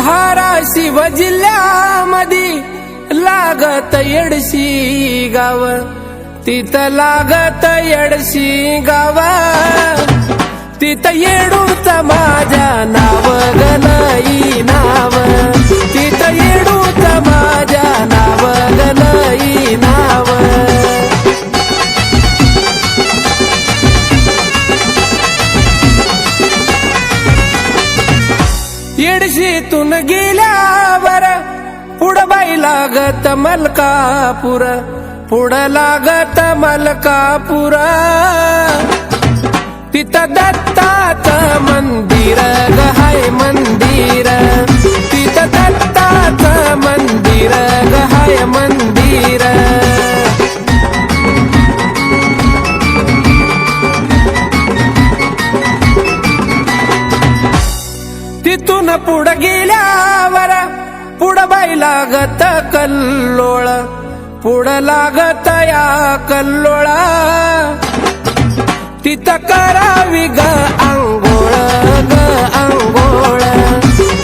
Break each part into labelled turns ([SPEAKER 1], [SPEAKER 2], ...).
[SPEAKER 1] धाराशिव जिल्ह्यामध्ये लागत येडशी गाव, तिथं लागत येडशी गाव, तिथं येडूच माझ्या नाव गलई नाव, तिथं येडूच माझ्या नाव गलई नाव. येडशीतून गेल्यावर पुढं बाई लागत मलकापूर, पुढं लागत मलकापूर, तिथं दत्ताचं मंदिर ग हाय मंदिर, तिथं दत्ताचं मंदिर ग हाय मंदिर. तिथून पुढं गेल्यावर पुढं बाई लागत कल्लोळ, पुढं लागत या कल्लोळा, तिथं करावी ग आंघोळ ग आंघोळ,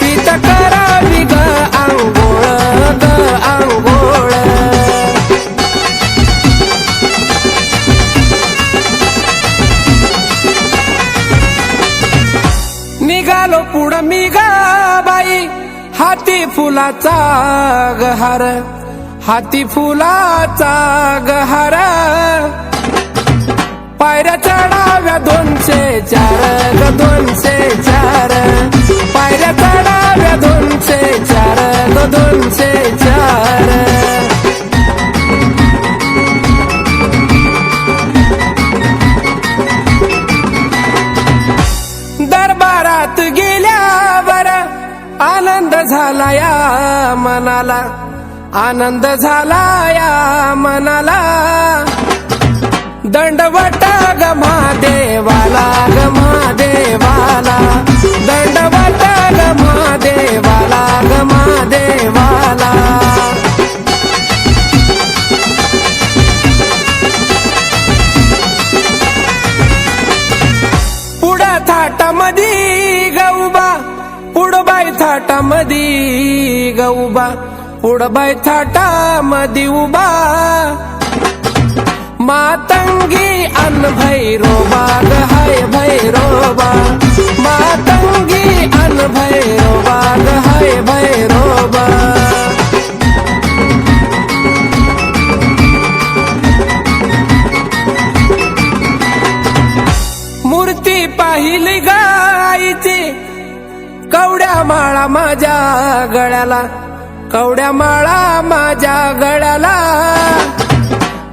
[SPEAKER 1] तिथं करावी ग आंघोळ ग आंघोळ. निघालो पुढं मी ग बाई हाती फुलाचा गहार, हाती फुलाचा गहार, पायऱ्या चढाव्या 204 ग 204, पायऱ्या चढाव्या 204 ग 204. दरबारात गेल्यावर आनंद झाला या मनाला, आनंद झाला या मनाला, दंडवट ग महादेवाला ग महादेवाला, दंडवट ग महादेवाला ग महादेवाला. पुढं थाटामधी गौबा, पुढं बाई थाटामधी गौबा, पुढं बाई थाटामधी उभा, मातंगी अन भैरोबा ग हाय भैरोबा, मातंगी अन भैरोबा ग हाय भैरोबा. मूर्ती पाहिली गायची कवड्या माळा माझ्या गळ्याला, कवड्या माळा माझ्या गळ्याला,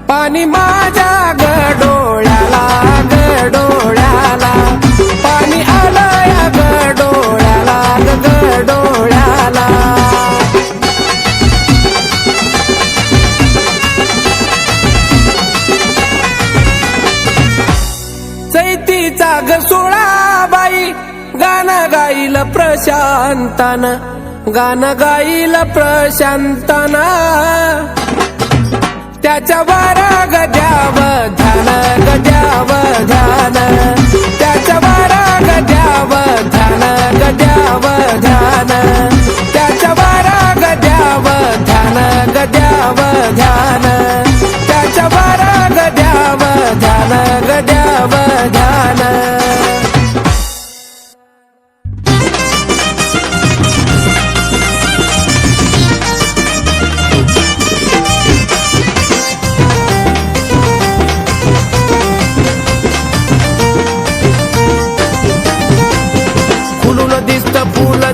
[SPEAKER 1] पाणी माझ्या गडोळ्याला गडोळ्याला, पाणी आलं या गडोळ्याला गडोळ्याला. चैतीचा ग सोळाबाई गाणं गाईल प्रशांतान, गाणं गाईल प्रशांतान, त्याच्यावर गद्याव ध्यान गद्याव ध्यान, त्याच्यावर गद्याव ध्यान गद्याव ध्यान, त्याच्यावर गद्याव ध्यान गद्याव ध्यान, त्याच्यावर गद्याव ध्यान गद्याव ध्यान.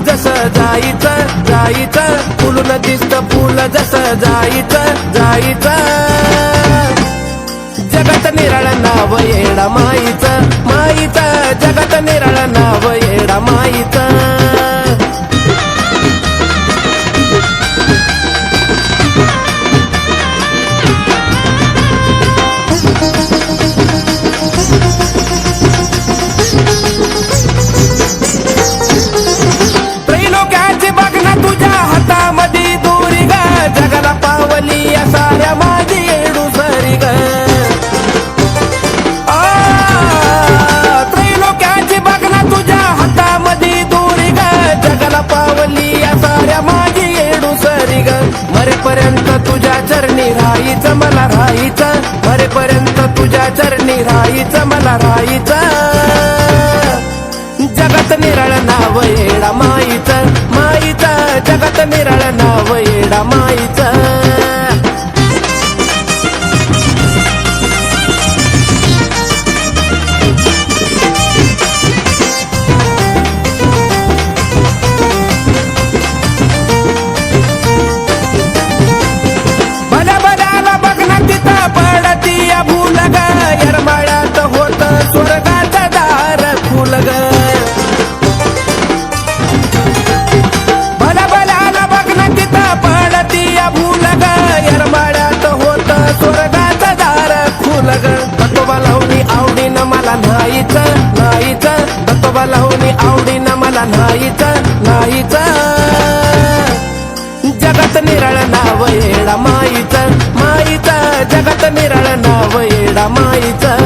[SPEAKER 1] जसं जायचं जायचं, फुलून दिसतं फुल जसं जायचं जायचं, जगात निराळ नाव येडा माईचं माईचं, जगात निराळ नाव येडा माईचं. जगाला पावली या साऱ्या माझी येडू सरी ग, त्रैलोक्याची बघ ना तुझ्या मरेपर्यंत तुझ्या चरणी राहायचं मला राहायचं जगात निराळ नाव येडा माईचं माईचं जगात निराळ नाव येडा माईचं येरमाळ्यात होत स्वर्गाचं दार खुल ग भला भल्याला बघ ना तिथं पडती या भूल ग येरमाळ्यात होत स्वर्गाचं दार खुल ग दत्तोबा लावणी आवडीनं मला नाहीचं नाहीचं दत्तोबा लावणी आवडीनं मला नाहीचं नाहीचं जगात निराळ नाव येडा माईचं माईचं जगात निराळ नाव येडा माईचं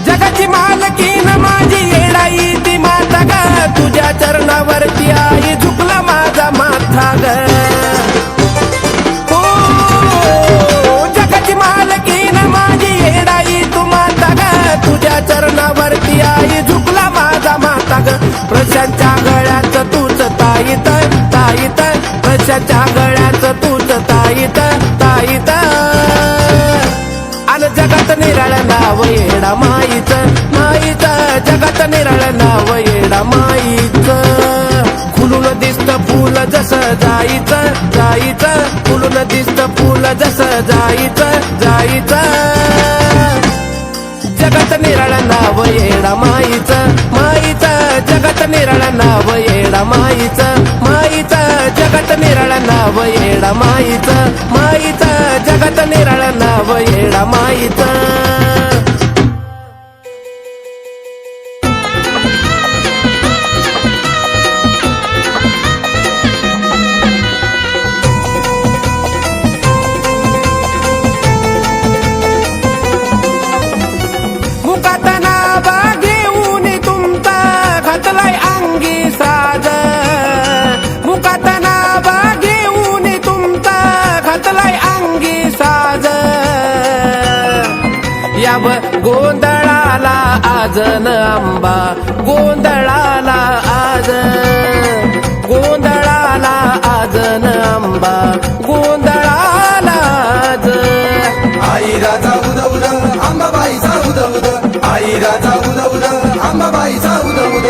[SPEAKER 1] जगाची मालकीन माझी येडाई ती माता ग तुझ्या चरणावरती आई झुकला माझा माथा ग तुझ्या चरणावरती आई झुकला माझा माता ग प्रशांच्या गळ्याच तूच ताईत ताईत प्रशांच्या गळ्याच तूच ताईत ताईत अन जगात निराळ नाव येडा माईचं माईचं जगात निराळ नाव येडा माईचं खुलून दिसत फुल जसं जायचं जायचं खुलून दिसत फुल जसं जायचं जायचं जगात निराळ नाव येडा माईचं माईचं जगात निराळ नाव येडा माईचं माईचं जगात निराळ नाव येडा माईचं माईचं जगात निराळ नाव येडा माईचं याव गोंधळाला आजन आंबा गोंधळाला आज गोंधळाला आजन आंबा गोंधळाला आज
[SPEAKER 2] आई राजा उद उद अंबाबाईचा उद उद आई राजा उद उद अंबाबाईचा उद उद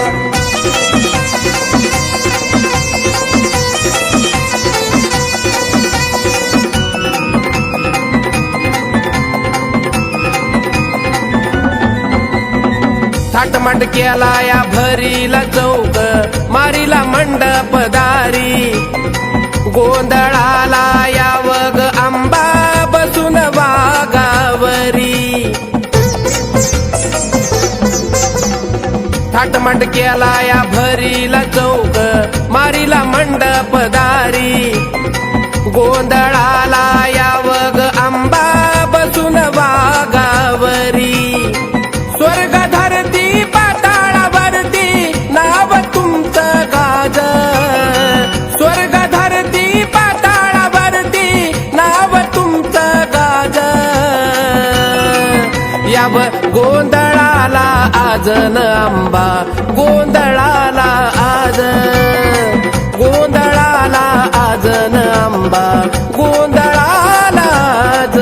[SPEAKER 1] थाटमाट केला या भरीला चौक मारीला मंडपदारी गोंधळाला यावग आंबा बसून वागावरी थाटमाट केला या भरीला चौक मारीला मंडपदारी गोंधळाला यावग आंबा बसून वागावरी स्वर्ग धरती पाताळावरती नाव तुमचं गाज स्वर्ग धरती पाताळावरती नाव तुमचं गाज याव गोंधळाला आजन आंबा गोंधळाला आज गोंधळाला आजन आंबा गोंधळाला आज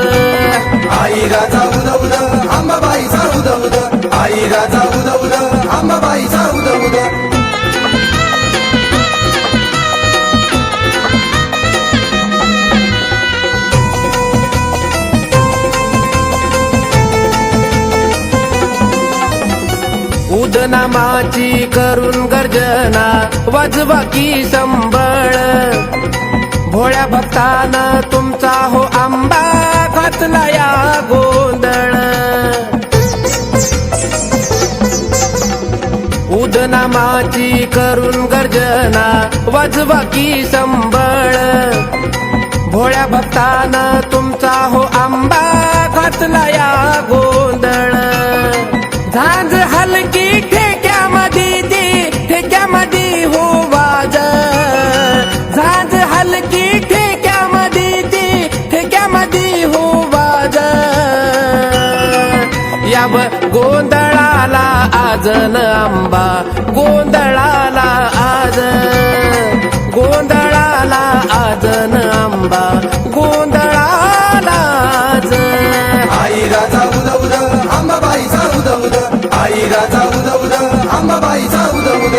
[SPEAKER 2] आई राजा उद उद अंबाबाईचा उद उद आई राजा उद उद अंबाबाईचा उद उद
[SPEAKER 1] उदनामाची करून गर्जना वाजवा की संबळ भोळ्या भक्तानं तुमचा हो आंबा घातला या गोंधळ उदनामाची करून गर्जना वाजवा की संबळ भोळ्या भक्तानं तुमचा हो आंबा घातला या गोंधळ झांज हलकी ठेक्यामध्ये ठेक्यामध्ये हो वाज झांज हलकी ठेक्यामध्ये ठेक्यामध्ये हो वाज या गोंधळाला आज न आंबा गोंधळाला आज गोंधळाला आज न आंबा गोंधळाला आज
[SPEAKER 2] आई राजा उद उद अंबाबाईचा उद उद आई राजा उद उद अंबाबाईचा उद उद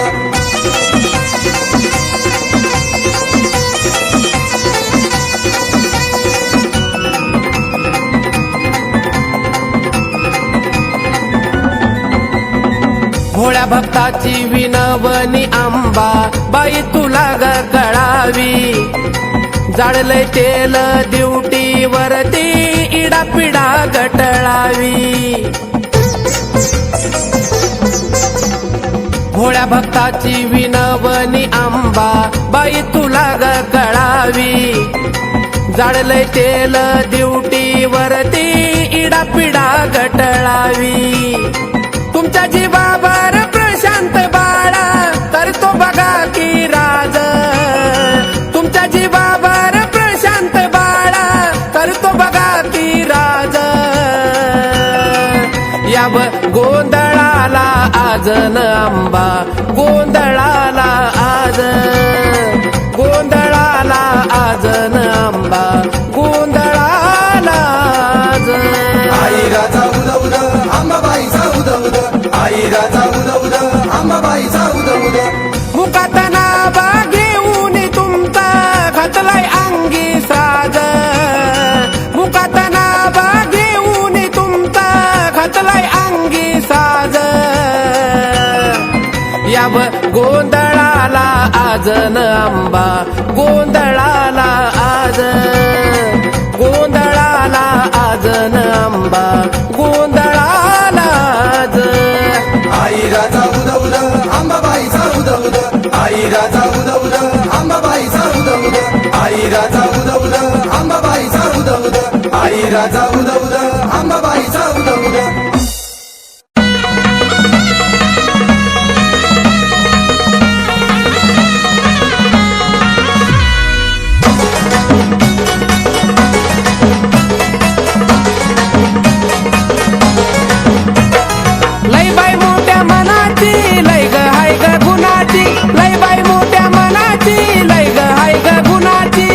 [SPEAKER 1] भोळ्या भक्ताची विनवणी आंबा बाई तुला ग कळावी जाळलंय तेल ड्युटी वरती इडापिडा गटळावी भोळ्या भक्ताची विनवणी आंबा बाई तुला ग कळावी जाळलंय तेल ड्युटी वरती इडापिडा गटळावी तुमच्या जीवावर प्रशांत बाळा करतो बघा की राज तुमच्या जीवावर प्रशांत बाळा करतो बघा की राज या गोंधळाला आज न आंबा गोंधळाला आज गोंधळाला आज न आंबा गोंधळाला आज
[SPEAKER 2] आई राजा उद उद अंबाबाईचा उद उद आई राजा उद उद अंबाबाईचा उद उद
[SPEAKER 1] मुखात नावा घेऊन तुमचा घातलाय अंगी साज मुखात नावा घेऊन तुमचा घातलाय अंगी साज या गोंधळाला आज न आंबा गोंधळाला आज गोंधळाला आज न आंबा गोंधळाला आज
[SPEAKER 2] आई राजा उद उद अंबाबाईचा उद उद आई राजा उद उद अंबाबाईचा उद उद आई राजा उद उद अंबाबाईचा उद उद आई राजा उद उद अंबाबाईचा उद उद
[SPEAKER 1] लय बाई मोठ्या मनाची लय ग हाय ग गुणाची लय बाई मोठ्या मनाची लय ग हाय ग गुणाची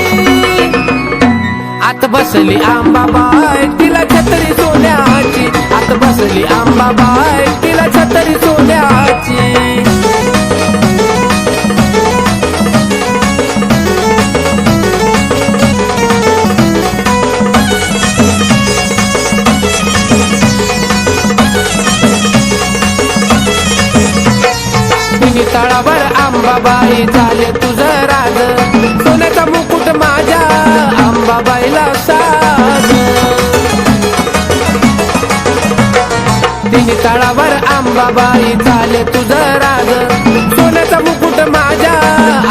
[SPEAKER 1] आत बसली आंबाबाई तिला छत्री सोन्याची आत बसली आंबाबाई तिला छत्री सोन्याची तळावर आंबाबाई झाले तुझं राज सोन्याचा मुकुट माझ्या आंबाबाईला साज तिन्ही तळावर आंबाबाई झाले तुझं राज सोन्याचा मुकुट माझ्या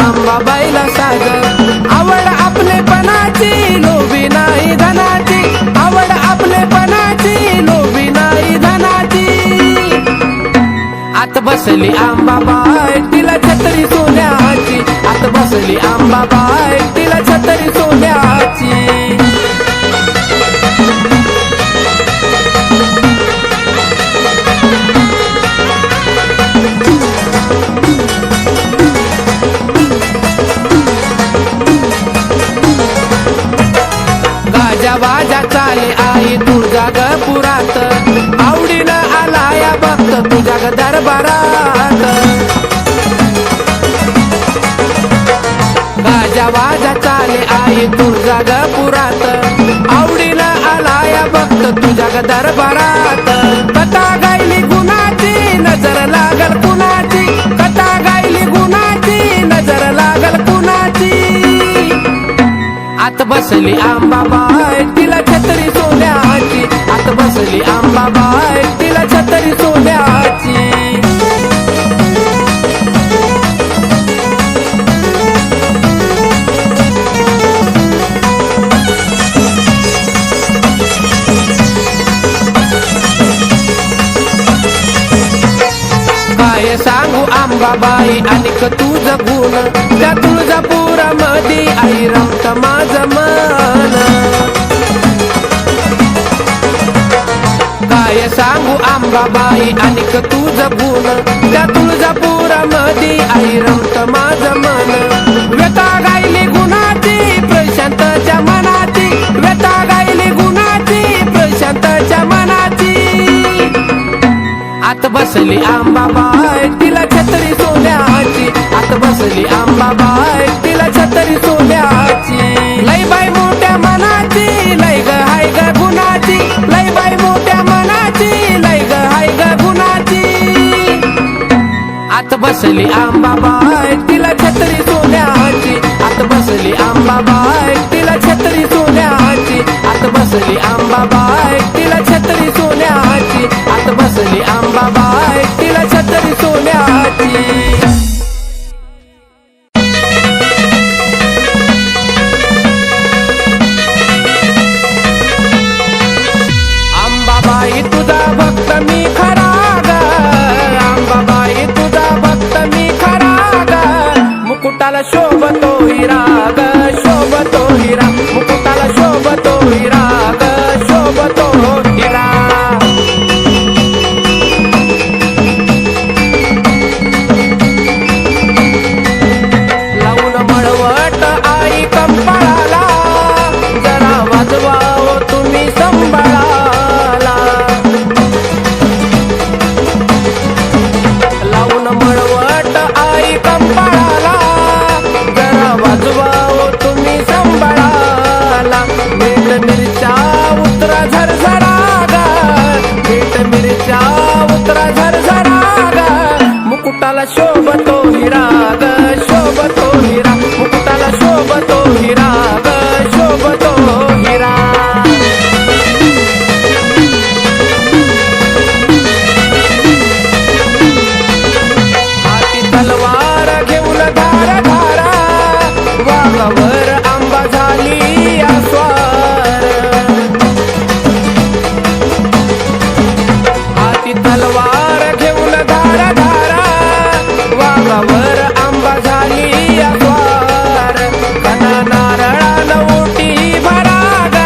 [SPEAKER 1] आंबाबाईला साज आवड आपलेपणाची लोभी नाही धनाची आवड आपलेपणाची लोभी नाही धनाची आत बसली आंबाबाई तिला छत्री सोन्याची आत बसली आंबाबाई तिला छत्री सोन्याची गाजा वाजा चाले आई तुळजा ग पुरात आवडीनं आलाया भक्त तुझ्या ग दरबारात गाजा वाजा चाले आई तुळजा ग पुरात आवडीनं आलाया भक्त तुझ्या ग दरबारात कथा गायली गुणाची नजर लागल कुणाची कथा गायली गुणाची नजर लागल कुणाची आत बसली आंबाबाई तिला छत्री सोन्याची आत बसली आंबाबाई तिला छत्री सोन्याची काय सांगू आंबाबाई अनिक तुझं गुण, त्या तुळजापुरामध्ये आई रमत माझं मन. काय सांगू आंबाबाई अनिक तुझं गुण, त्या तुळजापुरामध्ये आई रमत माझं मन. व्यथा गायली गुणाची प्रशांतच्या मनाची, व्यथा गायली गुणाची प्रशांतच्या मनाची. आत बसली आंबाबाई तिला छत्री सोन्याची, आत बसली आंबाबाई तिला छत्री सोन्याची. लय बाई मोठ्या मनाची, लय ग हाय ग गुणाची, लय बाई मोठ्या मनाची, लय ग हाय ग गुणाची. आत बसली आंबाबाई तिला छत्री सोन्याची, आत बसली आंबाबाई तिला छत्री सोन्याची, आत बसली आंबाबाई तिला छत्री सोन्याची, आत बसली आंबाबाई तिला छत्री सोन्याची. आंबाबाई तुझा भक्त मी खरा ग, आंबाबाई तुझा भक्त मी खरा ग. मुकुटाला शोभतो हिरा ग, शोभतो हिरा, मुकुटाला शोभतो हिरा ग, शोभतो हिरा. लावून मळवट आई कंपाळाला, जरा वाजवावं तुम्ही संभाळाला. लावून मळवट आई कंपाळाला, जरा वाजवावं तुम्ही संभाळाला. मीठ मिरच्या उतरा झरझरा ग, मीठ मिरच्या उतरा झरझरा ग. मुकुटाला शोभतो हिरा ग, शोभतो हिरा, मुकुटाला शोभतो हिरा ग, शोभतो हिरा. हाती तलवार घेऊन धारा धारा, वाघावर आंबा झाली आस्वार. हाती तलवार घेऊन धारा धारा, वाघावर आंबा झाली आस्वार. कना नारळानं ओटी भरा ग,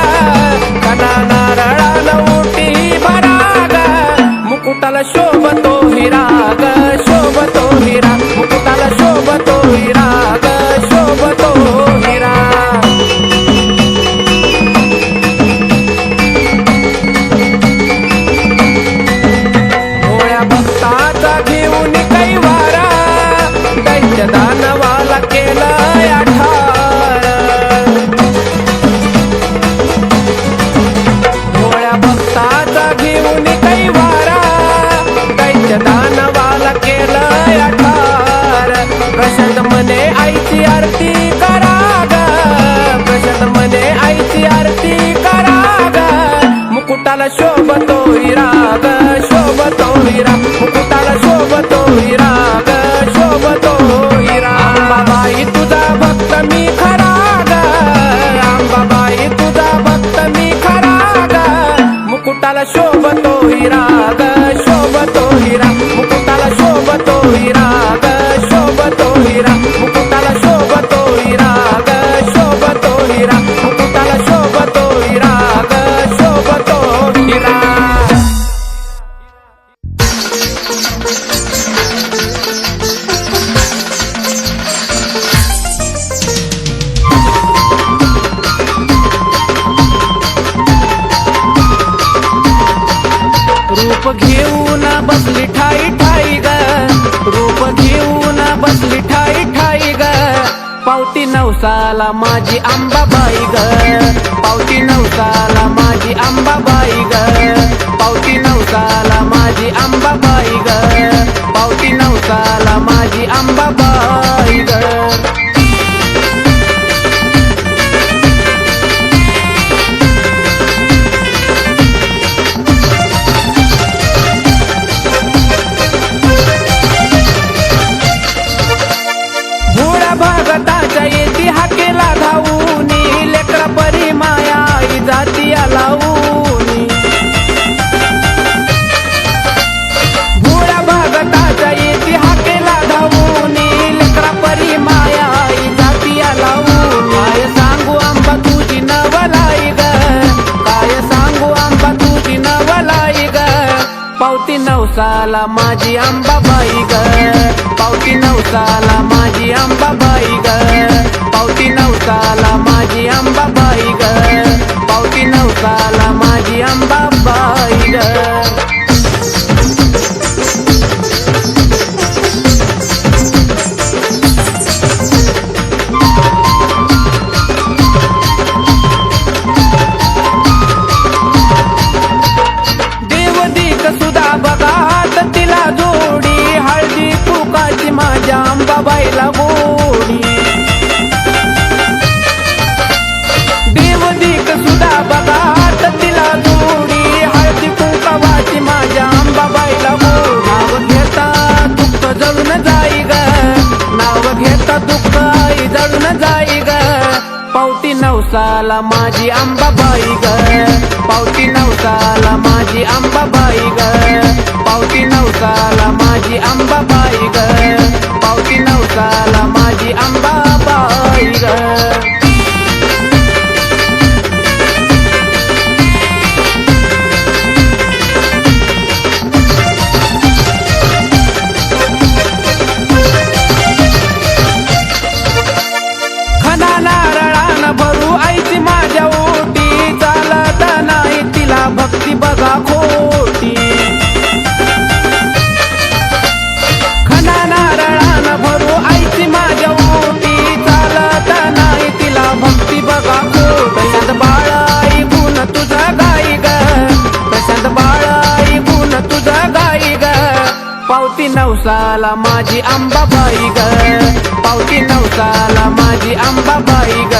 [SPEAKER 1] कना नारळानं ओटी भरा ग. मुकुटाला शोभतो हिरा ग, शोभतो हिरा, मुकुटाला शोभतो हिरा ग, शोभतो हिरा. भोळ्या भक्ताचा घेऊन कैवारा, दैत्य दानवाला केलंय आठार. भोळ्या भक्ताचा घेऊन कैवारा, दैत्य दानवाला केलंय आठार. प्रशांत मने आईची आरती करा ग, प्रशांत मने आईची आरती करा ग. मुकुटाला शोभतो हिरा ग, शोभतो हिरा, मुकुटाला शोभतो हिरा ग, शोभतो हिरा. आंबाबाई तुझा भक्त मी खरा ग, आंबाबाई तुझा भक्त मी खरा ग. मुकुटाला शोभतो हिरा ग, शोभतो हिरा, मुकुटाला शोभतो हिरा ग, शोभतो हिरा, मुकुटाला शोभतो हिरा ग, शोभतो हिरा, मुकुटाला शोभतो हिरा ग, शोभतो हिरा. रूप घेऊन बसली ठाई ठाई ग, रूप घेऊन बसली ठाई ठाई ग. पावती नवसाला माझी आंबाबाई ग, पावती नवसाला माझी आंबाबाई ग, पावती नवसाला माझी आंबाबाई ग, पावती नवसाला माझी आंबाबाई ग. भगताच्या येती हाकेला धावूनी, लेकरा परी माया आई जाती लावूनी. भोळ्या भगताच्या येती नवसाला माझी अंबाबाई ग, पावती नवसाला माझी अंबाबाई ग, पावती नवसाला माझी अंबाबाई ग, पावती नवसाला माझी अंबाबाई ग. सुधा बघात तिला जोडी, हळदी कुकाची माझ्या अंबाबाईला गोडी. देवदीक सुधा बघात तिला जोडी, हळदी कुकावाची माझ्या अंबाबाईला गोडी. नाव घेता दुःख जळून जाई ग, नाव घेता दुःख आई जळून जाई ग, पावती नवसाला माझी अंबाबाई ग, पावती नवसाला माझी अंबाबाई ग, पावती नवसाला माझी अंबाबाई ग, पावती नवसाला माझी अंबाबाई ग. भरू आईची माझ्या ओटी, चालत नाही तिला भक्ती बघा खोटी. खना नारळान भरू आईची माझ्या ओटी, चालत नाही तिला भक्ती बघा खोटी. प्रशांत बाळाई गुण तुझा गाई ग, प्रशांत बाळाई गुण तुझा गाई ग, पावती नवसाला माझी अंबाबाई ग, पावती नवसाला माझी अंबाबाई ग,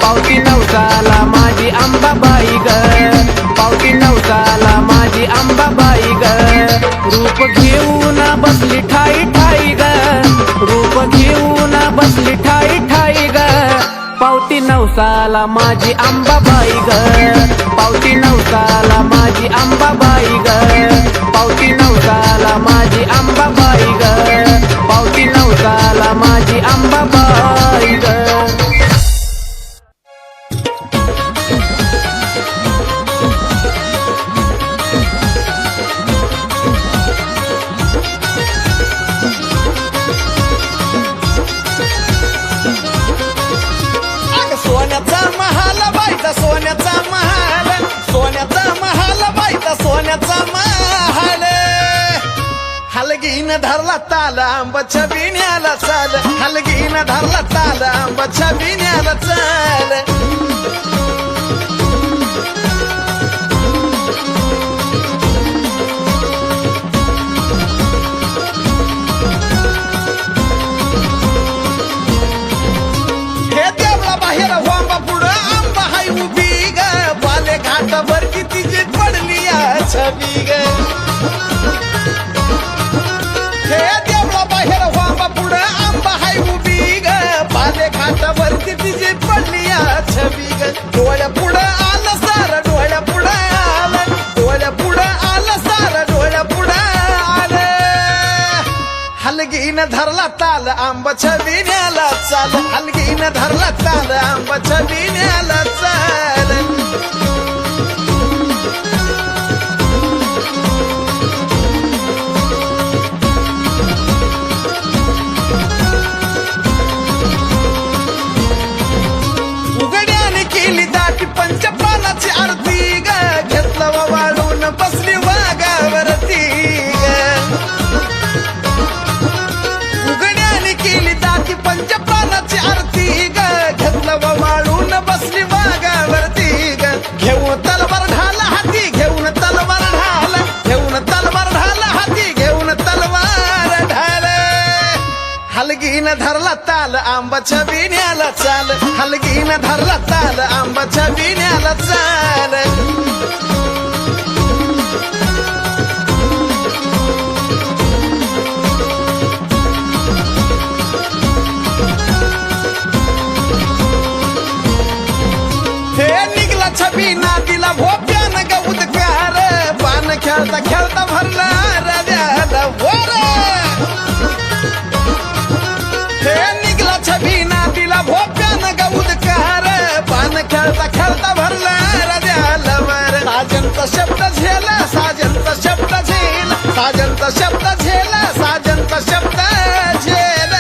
[SPEAKER 1] पावती नवसाला माझी अंबाबाई ग, पावती नवसाला माझी अंबाबाई ग. रूप घेऊन बसली ठाई ठाई ग, रूप घेऊन बसली ठाई ठाई ग, पावती नवसाला माझी अंबाबाई ग, पावती नवसाला माझी अंबाबाई ग, पावती नवसाला माझी अंबाबाई ग, पावती नवसाला माझी अंबाबाई ग.
[SPEAKER 3] सोन्याचा महाल बाईचा, सोन्याचा महाल, सोन्याचा महाल बाईचा, सोन्याचा महाल. हलगीन धरला ताल आंबाच्या बिण्याला चाल, हलगीन धरला ताल आंबाच्या बिण्याला चाल. हे देवळा बाहेर वांबा पुढं आंबा हाय उभी ग, बाले घाटावर कितीची पडली छबी ग. हे देवळा बाहेर वांबा पुढं आंबा हाय उभी ग, बाले घाटावर कितीची पडली छबी ग. डोळ्या पुढं आलं सार, डोळ्या पुढं आलं, डोळ्या पुढं आलं सार, डोळ्या पुढं आलं. हलगीन धरला ताल आंबाच्या बिण्याला चाल, हलगीन धरला ताल आंबाच्या बिण्याला चाल. उघड्याने केली दाटी पंचप्राणाची आरती ग, घेतलं वाळून बसली वाघावरती ग. उघड्याने केली दाटी पंचप्राणाची आरती ग, घेतलं वाळून बसली वाघावरती ग. घेऊन तलवार ढाल हाती, घेऊन तलवार ढाल, घेऊन तलवार ढाल हाती, घेऊन तलवार ढाल. हलगीन धरला ताल आंबाच्या बिण्याला चाल, हलगीन धरला ताल आंबाच्या बिण्याला चाल. हे निघला छबी नातीला भोप्यान ग उदकार, पान खेळता खेळता भरला रद्याला वर. हे निघला छबी नातीला भोप्यान ग उदकार, पान खेळता खेळता भरला रद्याला वर. साजनचा शब्द झेला, साजनचा शब्द झेला, शब्द झेल साजनचा शब्द झेल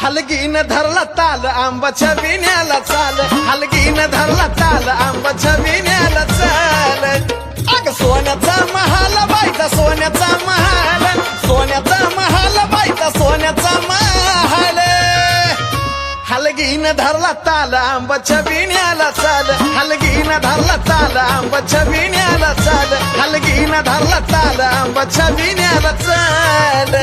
[SPEAKER 3] हलगीन धरला ताल आंबाच्या विण्याला चाल हलगीन धरला ताल आंबाच्या विण्याला चाल अग सोन्याचा महाल बाईचा सोन्याचा महाल सोन्याचा महाल बाईचा सोन्याचा महाल हलगीन धरला ताल आंबाच्या विण्याला चाल हलगीन धरला ताल आंबाच्या विण्याला चाल हलगीन धरला ताल आंबाच्या विण्याला चाल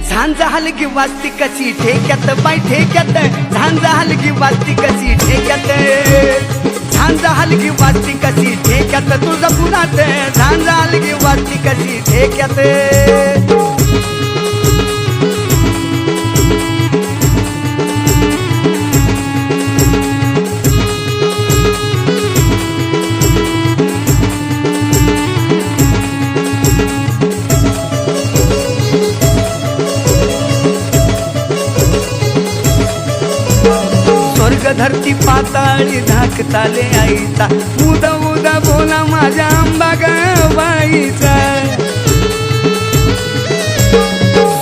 [SPEAKER 4] झांजा हलगी वाजती कशी ठेक्यात बाई ठेक्यात झांजा हलगी वाजती कशी ठेक्यात झांजा हलगी वाजती कशी ठेक्यात तुळजापुरात झांजा हलगी वाजती कशी ठेक्यात पाताळी धाकताले आईचा उद उद बोला माझ्या आंबा बाईचा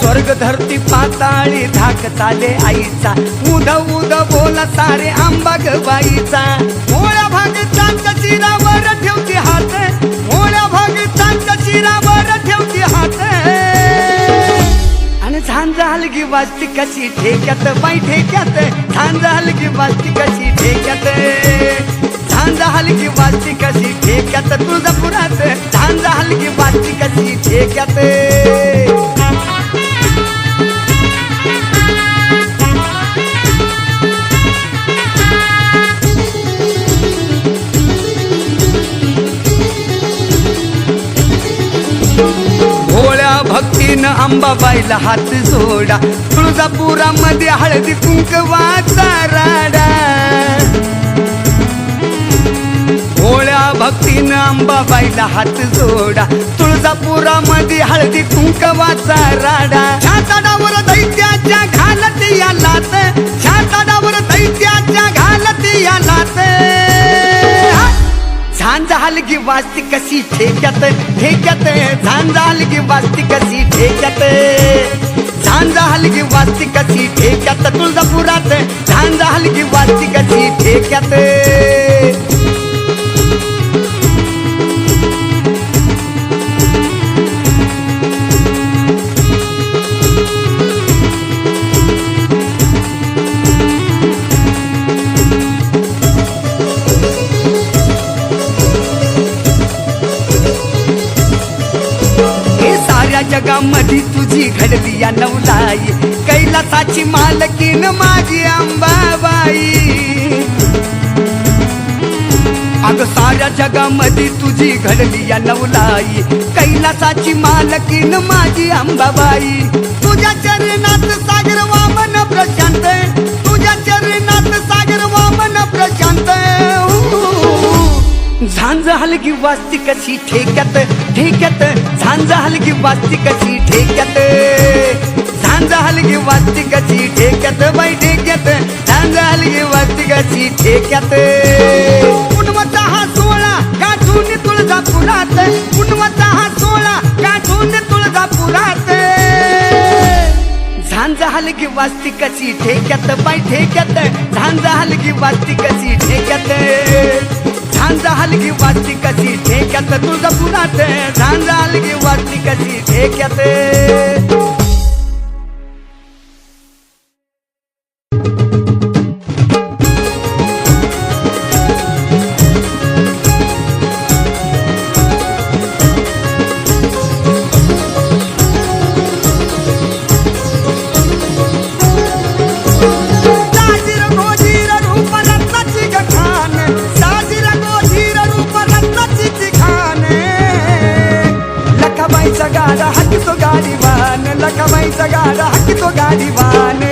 [SPEAKER 4] स्वर्ग धरती पाताळी धाकताले आईचा उद उद बोला सारे आंबा बाईचा मोळ्या भागीचांच्या शिरावर ठेवती हात मोळ्या भागीचांच्या शिरावर ठेवती हात आणि झांजा हलगी वाजती कशी ठेक्यात बाई ठेक्यात झांजा हलगी वाजती कशी ठेक्यात झांजा हलगी वाजती कशी ठेक्यात तुळजापुरात झांजा हलगी वाजती कशी ठेक्यात भक्तीनं अंबाबाईला हात जोडा तुळजापुरामध्ये हळदी कुंकवाचा राडा भोळ्या भक्तीनं अंबाबाईला हात जोडा तुळजापुरामध्ये हळदी कुंकवाचा राडा छाताडावर दैत्याच्या घालत या लात छाताडावर दैत्याच्या घालत या लात झांजा हलगी वाजती कशी ठेक्यात ठेक्यात झांजा हलगी वाजती कशी ठेक्यात झांजा हलगी वाजती कशी ठेक्यात तुळजापुरात झांजा हलगी वाजती कशी ठेक्यात जगामध्ये तुझी घडली या नवलाई कैलासाची मालकीन माझी अंबाबाई अग साऱ्या जगामध्ये तुझी घडली या नवलाई कैलासाची मालकीन माझी अंबाबाई तुझ्या चरणात सागर वामन प्रशांत तुझ्या चरणात सागर वामन प्रशांत झांजा हलगी वाजती कशी ठेक्यात ठेक्यात झांजा हलगी वाजती कशी ठेक्यात झांजा हलगी वाजती कशी ठेक्यात बाई ठेक्यात झांजा हलगी वाजती कशी ठेक्यात पुनवचा हा सोळा गाठून तुळजापुरात पुनवचा हा सोळा गाठून तुळजापुरात झांजा हलगी वाजती कशी ठेक्यात बाई ठेक्यात झांजा हलगी वाजती कशी ठेक्यात झांजा हलगी वाजती कशी ठेक्यात तुळजापुरात झांजा हलगी वाजती कशी ठेक्यात गाडा हाकितो गाडीवान लखाबाईचा गाडा हाकितो गाडीवान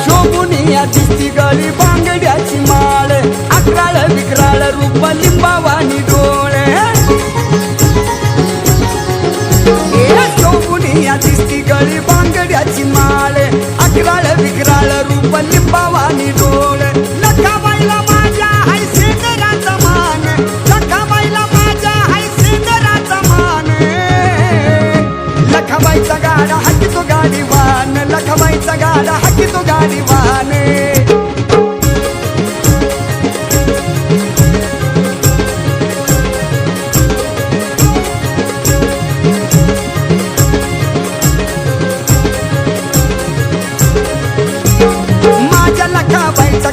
[SPEAKER 4] शोभुनिया दिसती गळी बांगड्याची माळ अकराळ विकराळ रूप लिंबावानी डोळे शोभुनिया दिसती गळी बांगड्याची माळ अकराळ विकराळ रूप लिंबावानी डोळ लखाबाईला माझ्या हाय सेंदराचा मान लखाबाईला माझ्या हाय सेंदराचा मान लखाबाईचा गाडा हाकितो गाडीवान लखाबाईचा गाडा हाकितो गाडीवान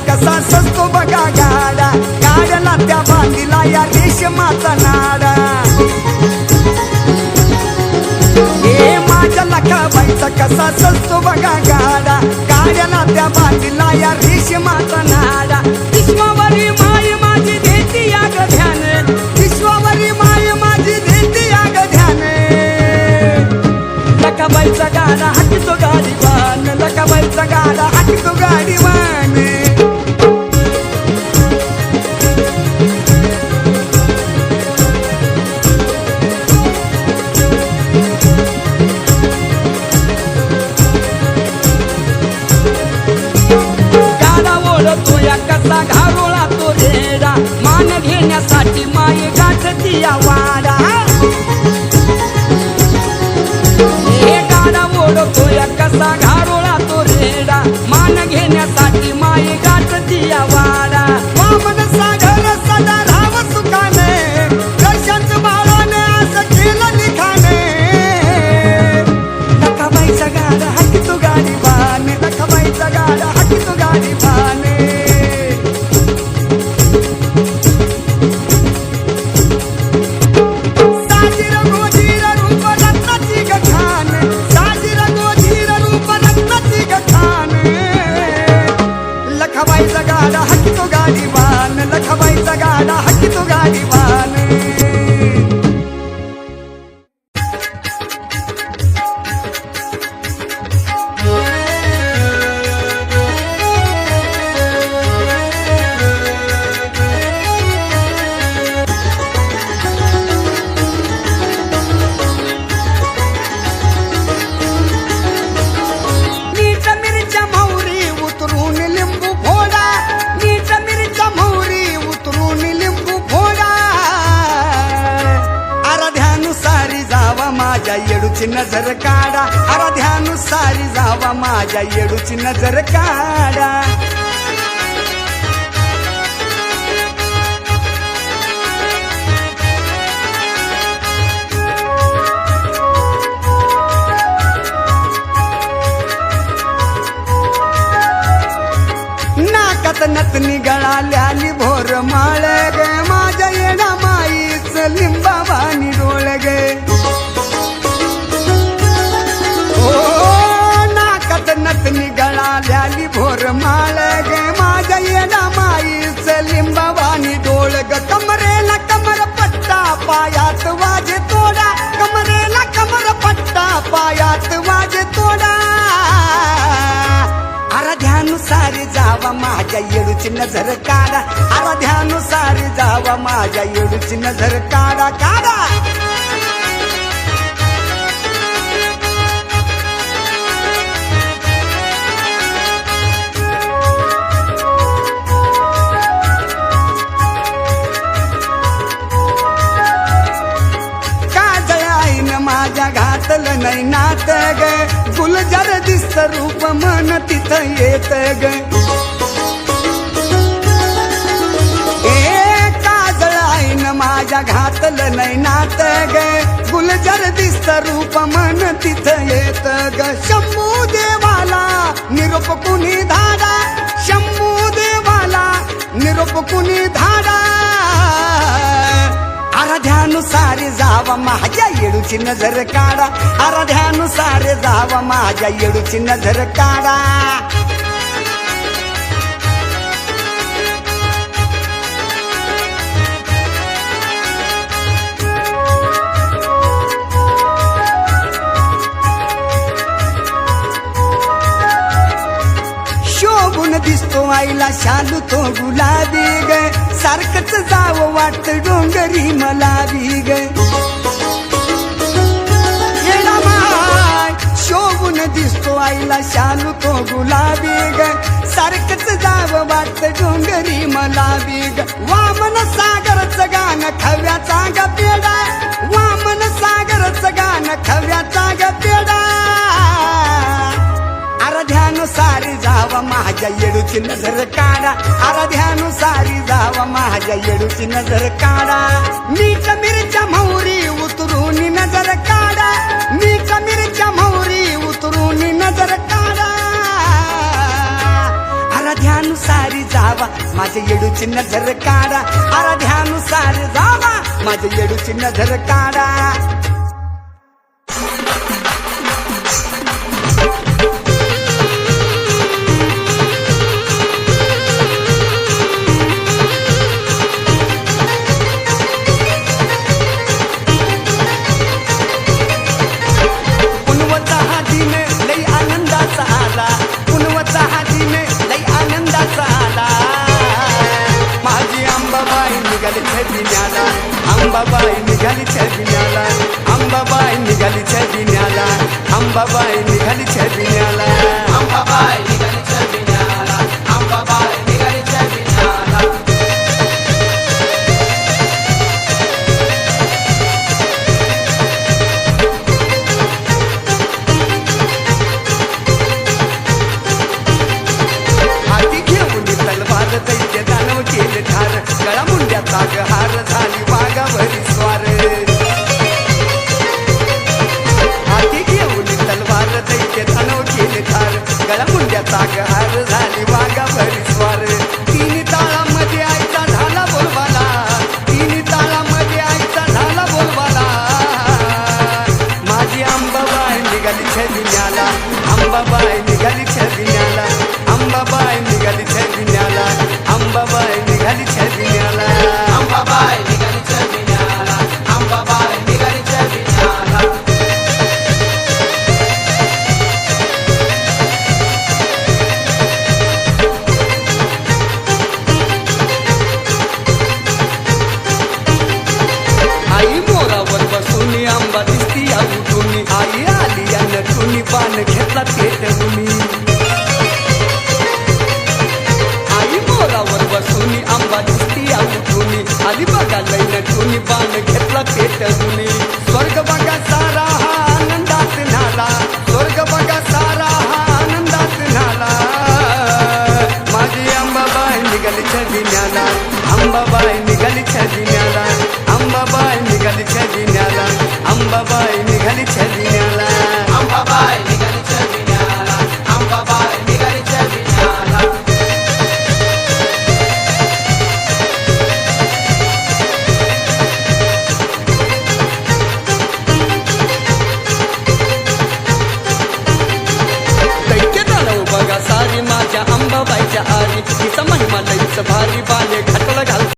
[SPEAKER 4] कसा सजतो बघा गाडा गाड्याला त्या बांधीला या रेशमाचा नाडा हे माझ्या लखाबाईचा कसा सजतो बघा गाडा गाड्याला त्या बांधीला या रेशमाचा नाडा विश्वावरी माय माझी देती या ग ध्यान विश्वावरी माय माझी देती या ग ध्यान लखाबाईचा गाडा हाकितो गाडीवान लखाबाईचा गाडा हाकितो गाडीवान कसा घारोळा तो रेडा मान घेण्यासाठी माये गाठती या वाडा वामन सागर सदा राव सुखाने दर्शनच बाळाने असं केलं लिखाणे लखाबाईचा गाडा हाकी तो गाडी बाने लखाबाईचा गाडा हाकी तो गाडी बाने लखाबाईचा गाडा हाकी तो गाडी बान लखाबाईचा गाडा हाकी तो गाडी बान माझ्या येडूची नजर काढा आराध्यानुसारी जावा माझ्या येडूची नजर काढा नाकात नतनी गळाल्याली भोर माळ गे माझ्या येडा माईच लिंबावानी डोळ गे नाकात नतनी गळाल्याली भोर माळ गे माझ्या येडा माईच लिंबावानी डोळ ग कमरेला कमर पट्टा पायात वाजे तोडा कमरेला कमर पट्टा पायात वाजे तोडा आराध्यानुसारी जावा माझ्या येडूची नजर काढा आराध्यानुसारी जावा माझ्या येडूची नजर काढा काढा माझ्या घातलं नाही नात ग गुलजार दिसत रूप मन तिथं येत ग ए काजळ आईन माझ्या घातलं नाही नात ग गुलजार दिसत रूप मन तिथं येत ग शंभू देवाला निरोप कुणी धाडा शंभू देवाला निरोप कुणी धाडा आराध्यानुसारी जावा माझ्या येडूची नजर काढा आराध्यानुसारी जावा माझ्या येडूची नजर काढा शोभून दिसतो आईला शालू तो गुलाबी ग सारखंच जावं वाटत डोंगरी मला बी ग शोभून दिसतो आईला शालू तो गुलाबी ग सारखंच जावं वाटत डोंगरी मला बी ग वामन सागरचं गाणं खव्याचा ग पेडा वामन सागरचं गाणं खव्याचा ग पेडा आराध्यानुसारी जावा माझ्या येडूची नजर काढा आराध्यानुसारी जावा माझ्या येडूची नजर काढा मीठ मिरच्या मोहरी उतरून नजर काढा मीठ मिरच्या मोहरी उतरून नजर काढा आराध्यानुसारी जावा माझ्या येडूची नजर काढा आराध्यानुसारी जावा माझ्या येडूची नजर काढा अंबाबाई निघाली छबिन्याला अंबाबाई निघाली छबिन्याला अंबाबाई निघाली छबिन्याला
[SPEAKER 1] अंबाबाई निघाली छबिन्याला अंबाबाई निघाली छबिन्याला
[SPEAKER 4] जागहार झाली वाघावरी स्वार तिन्ही ताळामध्ये आईचा झाला बोलवाला तिन्ही ताळामध्ये आईचा झाला बोलवाला माझी अंबाबाई निघाली छबिन्याला अंबाबाई निघाली छबिन्याला